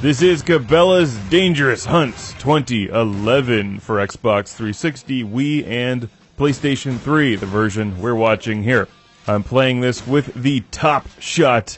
This is Cabela's Dangerous Hunts 2011 for Xbox 360, Wii, and PlayStation 3, the version we're watching here. I'm playing this with the Top Shot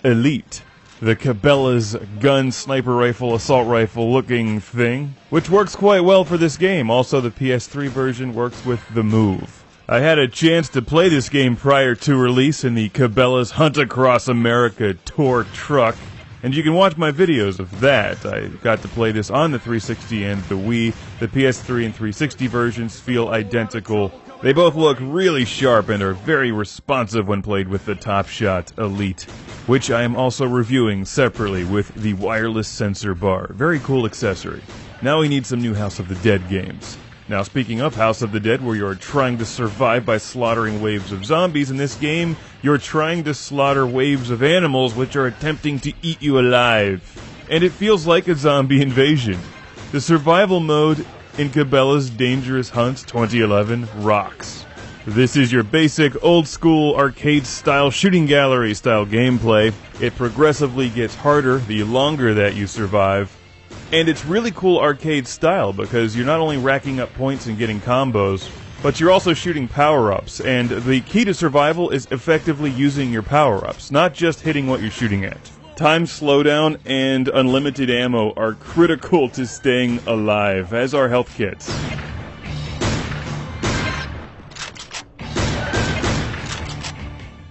Elite, the Cabela's gun, sniper rifle, assault rifle looking thing, which works quite well for this game. Also, the PS3 version works with the Move. I had a chance to play this game prior to release in the Cabela's Hunt Across America tour truck, and you can watch my videos of that. I got to play this on the 360 and the Wii. The PS3 and 360 versions feel identical. They both look really sharp and are very responsive when played with the Top Shot Elite, which I am also reviewing separately with the wireless sensor bar. Very cool accessory. Now we need some new House of the Dead games. Now, speaking of House of the Dead, where you're trying to survive by slaughtering waves of zombies, in this game, you're trying to slaughter waves of animals which are attempting to eat you alive. And it feels like a zombie invasion. The survival mode in Cabela's Dangerous Hunts 2011 rocks. This is your basic old-school arcade-style shooting gallery-style gameplay. It progressively gets harder the longer that you survive. And it's really cool arcade style because you're not only racking up points and getting combos, but you're also shooting power-ups. And the key to survival is effectively using your power-ups, not just hitting what you're shooting at. Time slowdown and unlimited ammo are critical to staying alive, as are health kits.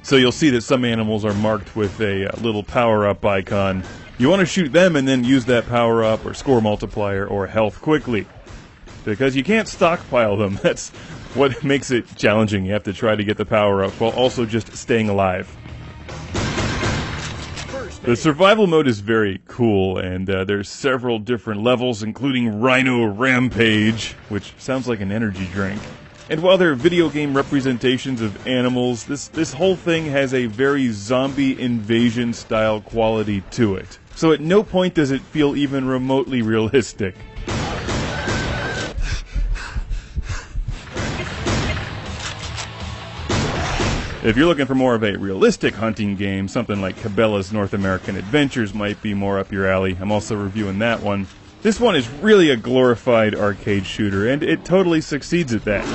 So you'll see that some animals are marked with a little power-up icon. You want to shoot them and then use that power-up or score multiplier or health quickly, because you can't stockpile them. That's what makes it challenging. You have to try to get the power-up while also just staying alive. The survival mode is very cool, and there's several different levels, including Rhino Rampage, which sounds like an energy drink. And while they're video game representations of animals, this whole thing has a very zombie invasion style quality to it. So at no point does it feel even remotely realistic. If you're looking for more of a realistic hunting game, something like Cabela's North American Adventures might be more up your alley. I'm also reviewing that one. This one is really a glorified arcade shooter, and it totally succeeds at that.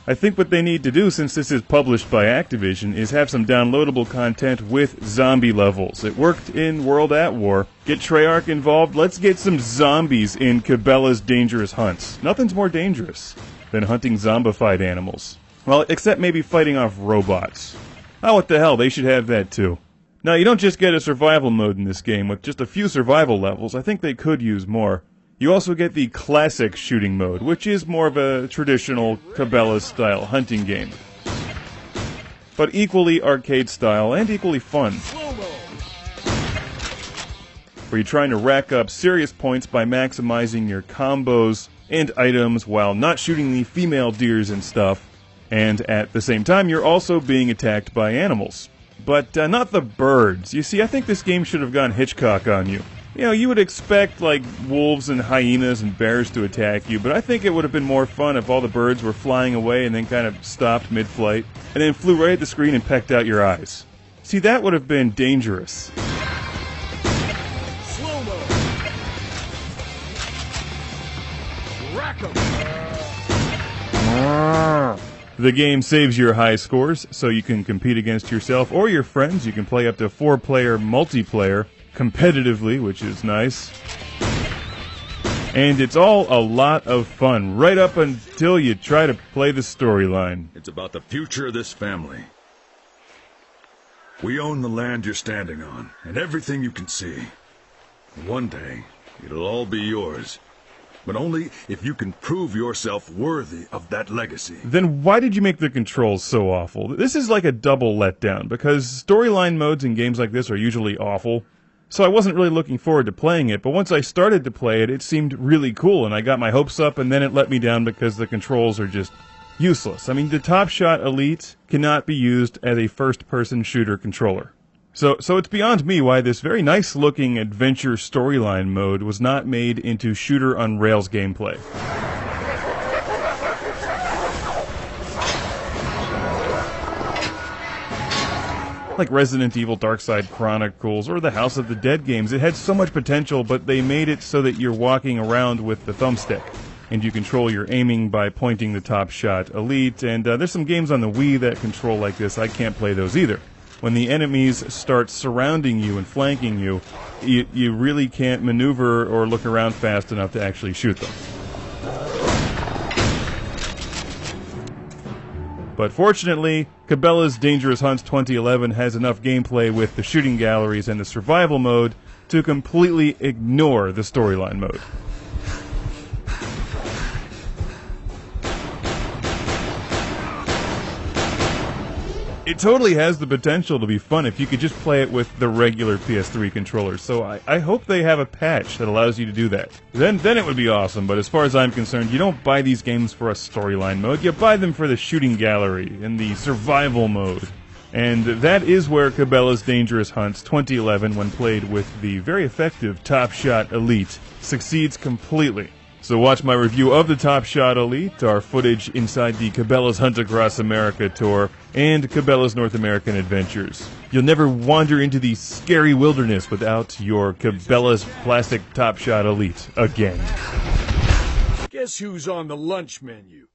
I think what they need to do, since this is published by Activision, is have some downloadable content with zombie levels. It worked in World at War. Get Treyarch involved. Let's get some zombies in Cabela's Dangerous Hunts. Nothing's more dangerous than hunting zombified animals. Well, except maybe fighting off robots. Oh, what the hell, they should have that too. Now, you don't just get a survival mode in this game with just a few survival levels. I think they could use more. You also get the classic shooting mode, which is more of a traditional Cabela's-style hunting game, but equally arcade-style and equally fun, where you're trying to rack up serious points by maximizing your combos and items while not shooting the female deers and stuff, and at the same time you're also being attacked by animals. But not the birds. You see, I think this game should have gone Hitchcock on you. You know, you would expect, like, wolves and hyenas and bears to attack you, but I think it would have been more fun if all the birds were flying away and then kind of stopped mid-flight, and then flew right at the screen and pecked out your eyes. See, that would have been dangerous. Slow-mo. Rack 'em. The game saves your high scores, so you can compete against yourself or your friends. You can play up to 4-player multiplayer competitively, which is nice. And it's all a lot of fun, right up until you try to play the storyline. It's about the future of this family. We own the land you're standing on, and everything you can see. One day, it'll all be yours. But only if you can prove yourself worthy of that legacy. Then why did you make the controls so awful? This is like a double letdown, because storyline modes in games like this are usually awful. So I wasn't really looking forward to playing it, but once I started to play it, it seemed really cool, and I got my hopes up, and then it let me down because the controls are just useless. I mean, the Top Shot Elite cannot be used as a first-person shooter controller. So it's beyond me why this very nice-looking adventure storyline mode was not made into shooter on rails gameplay. like Resident Evil Darkside Chronicles or the House of the Dead games. It had so much potential, but they made it so that you're walking around with the thumbstick, and you control your aiming by pointing the Top Shot Elite, and there's some games on the Wii that control like this. I can't play those either. When the enemies start surrounding you and flanking you, you really can't maneuver or look around fast enough to actually shoot them. But fortunately, Cabela's Dangerous Hunts 2011 has enough gameplay with the shooting galleries and the survival mode to completely ignore the storyline mode. It totally has the potential to be fun if you could just play it with the regular PS3 controller, so I hope they have a patch that allows you to do that. Then it would be awesome, but as far as I'm concerned, you don't buy these games for a storyline mode, you buy them for the shooting gallery and the survival mode. And that is where Cabela's Dangerous Hunts 2011, when played with the very effective Top Shot Elite, succeeds completely. So watch my review of the Top Shot Elite, our footage inside the Cabela's Hunt Across America tour, and Cabela's North American Adventures. You'll never wander into the scary wilderness without your Cabela's plastic Top Shot Elite again. Guess who's on the lunch menu?